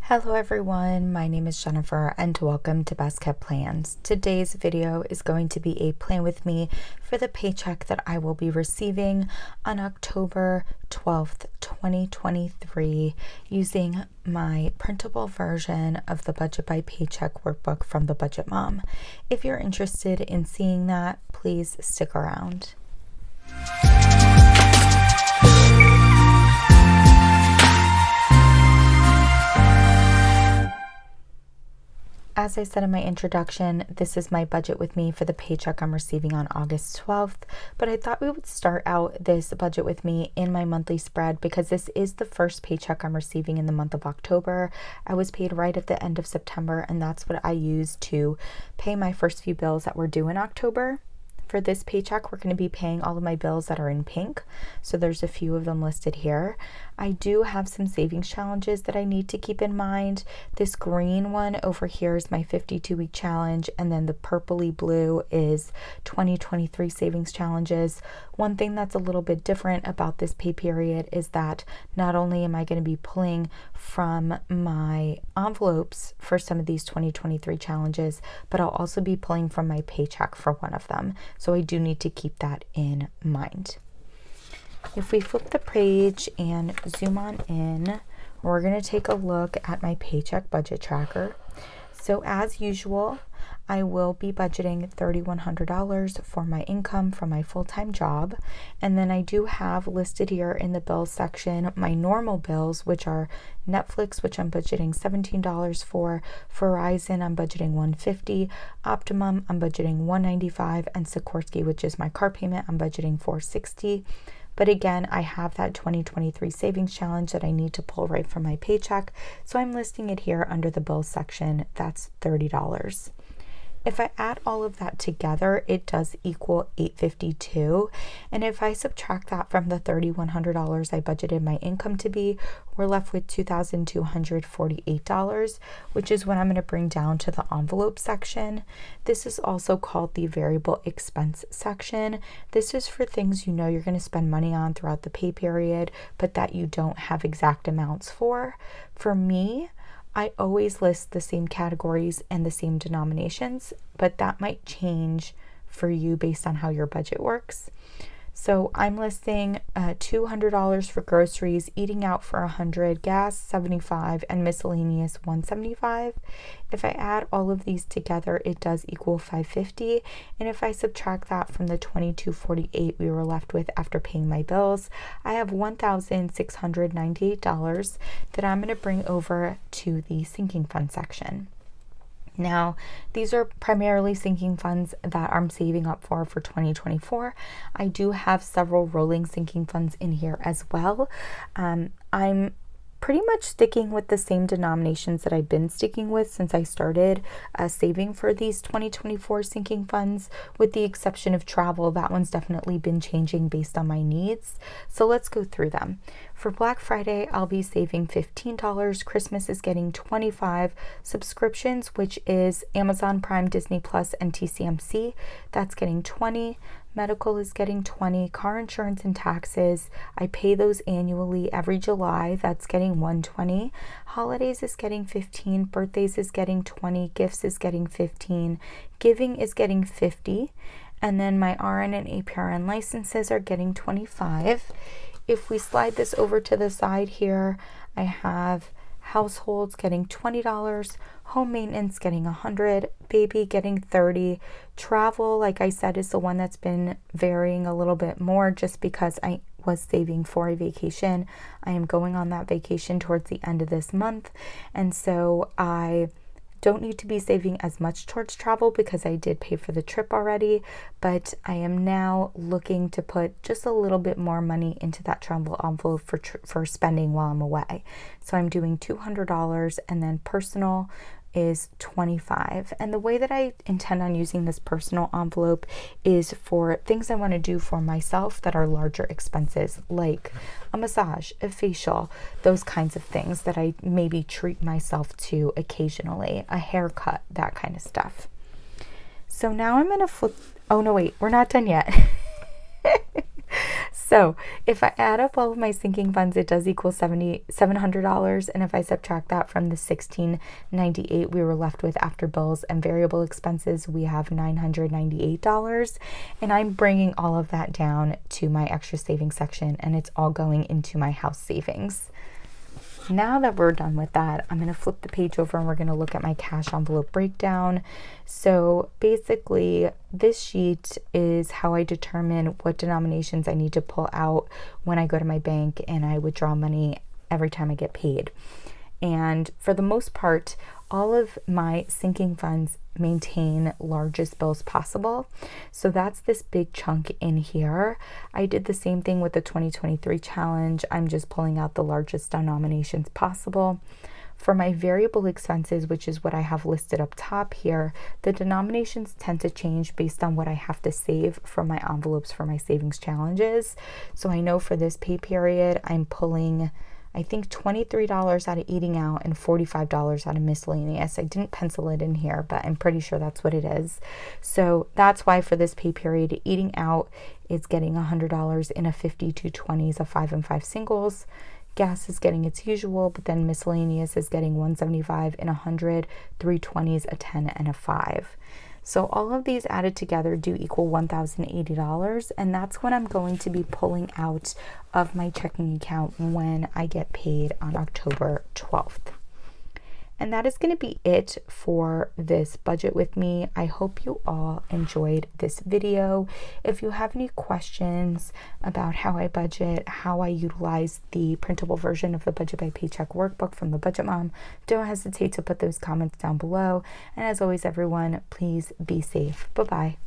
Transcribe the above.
Hello everyone, my name is Jennifer and welcome to Best Kept Plans. Today's video is going to be a plan with me for the paycheck that I will be receiving on October 12th, 2023 using my printable version of the Budget by Paycheck workbook from the Budget Mom. If you're interested in seeing that, please stick around. As I said in my introduction, this is my budget with me for the paycheck I'm receiving on August 12th, but I thought we would start out this budget with me in my monthly spread because this is the first paycheck I'm receiving in the month of October. I was paid right at the end of September, and that's what I used to pay my first few bills that were due in October. For this paycheck, we're going to be paying all of my bills that are in pink. So there's a few of them listed here. I do have some savings challenges that I need to keep in mind. This green one over here is my 52-week challenge, and then the purpley blue is 2023 savings challenges. One thing that's a little bit different about this pay period is that not only am I going to be pulling from my envelopes for some of these 2023 challenges, but I'll also be pulling from my paycheck for one of them. So I do need to keep that in mind. If we flip the page and zoom on in, we're going to take a look at my paycheck budget tracker. So as usual, I will be budgeting $3,100 for my income from my full-time job. And then I do have listed here in the bills section my normal bills, which are Netflix, which I'm budgeting $17 for, Verizon, I'm budgeting $150, Optimum, I'm budgeting $195, and Sikorsky, which is my car payment, I'm budgeting $460. But again, I have that 2023 savings challenge that I need to pull right from my paycheck. So I'm listing it here under the bills section. That's $30. If I add all of that together, it does equal $852. And if I subtract that from the $3,100 I budgeted my income to be, we're left with $2,248, which is what I'm going to bring down to the envelope section. This is also called the variable expense section. This is for things you know you're going to spend money on throughout the pay period, but that you don't have exact amounts for. For me, I always list the same categories and the same denominations, but that might change for you based on how your budget works. So I'm listing $200 for groceries, eating out for $100, gas $75, and miscellaneous $175. If I add all of these together, it does equal $550. And if I subtract that from the $2,248 we were left with after paying my bills, I have $1,698 that I'm going to bring over to the sinking fund section. Now, these are primarily sinking funds that I'm saving up for 2024. I do have several rolling sinking funds in here as well. I'm pretty much sticking with the same denominations that I've been sticking with since I started saving for these 2024 sinking funds, with the exception of travel. That one's definitely been changing based on my needs. So let's go through them. For Black Friday, I'll be saving $15. Christmas is getting $25. Subscriptions, which is Amazon Prime, Disney Plus, and TCMC, that's getting $20. Medical is getting $20. Car insurance and taxes, I pay those annually every July. That's getting $120. Holidays is getting $15. Birthdays is getting $20. Gifts is getting $15. Giving is getting $50. And then my RN and APRN licenses are getting $25. If we slide this over to the side here, I have households getting $20, home maintenance getting $100, baby getting $30. Travel, like I said, is the one that's been varying a little bit more just because I was saving for a vacation. I am going on that vacation towards the end of this month, and so I don't need to be saving as much towards travel because I did pay for the trip already, but I am now looking to put just a little bit more money into that travel envelope for spending while I'm away. So I'm doing $200, and then personal is $25. And the way that I intend on using this personal envelope is for things I want to do for myself that are larger expenses, like a massage, a facial, those kinds of things that I maybe treat myself to occasionally, a haircut, that kind of stuff. So now I'm going to flip. Oh no, wait, we're not done yet. So if I add up all of my sinking funds, it does equal $700. And if I subtract that from the $1,698 we were left with after bills and variable expenses, we have $998. And I'm bringing all of that down to my extra savings section, and it's all going into my house savings. Now that we're done with that, I'm going to flip the page over and we're going to look at my cash envelope breakdown. So basically, this sheet is how I determine what denominations I need to pull out when I go to my bank and I withdraw money every time I get paid. And for the most part, all of my sinking funds maintain largest bills possible. So that's this big chunk in here. I did the same thing with the 2023 challenge. I'm just pulling out the largest denominations possible. For my variable expenses, which is what I have listed up top here, the denominations tend to change based on what I have to save from my envelopes for my savings challenges. So I know for this pay period, I'm pulling, I think, $23 out of eating out and $45 out of miscellaneous. I didn't pencil it in here, but I'm pretty sure that's what it is. So that's why for this pay period, eating out is getting $100 in a 50, 220s, a 5 and 5 singles. Gas is getting its usual, but then miscellaneous is getting $175 in 100, 320s, a 10 and a 5. So all of these added together do equal $1,080, and that's what I'm going to be pulling out of my checking account when I get paid on October 12th. And that is going to be it for this budget with me. I hope you all enjoyed this video. If you have any questions about how I budget, how I utilize the printable version of the Budget by Paycheck workbook from the Budget Mom, don't hesitate to put those comments down below. And as always, everyone, please be safe. Bye-bye.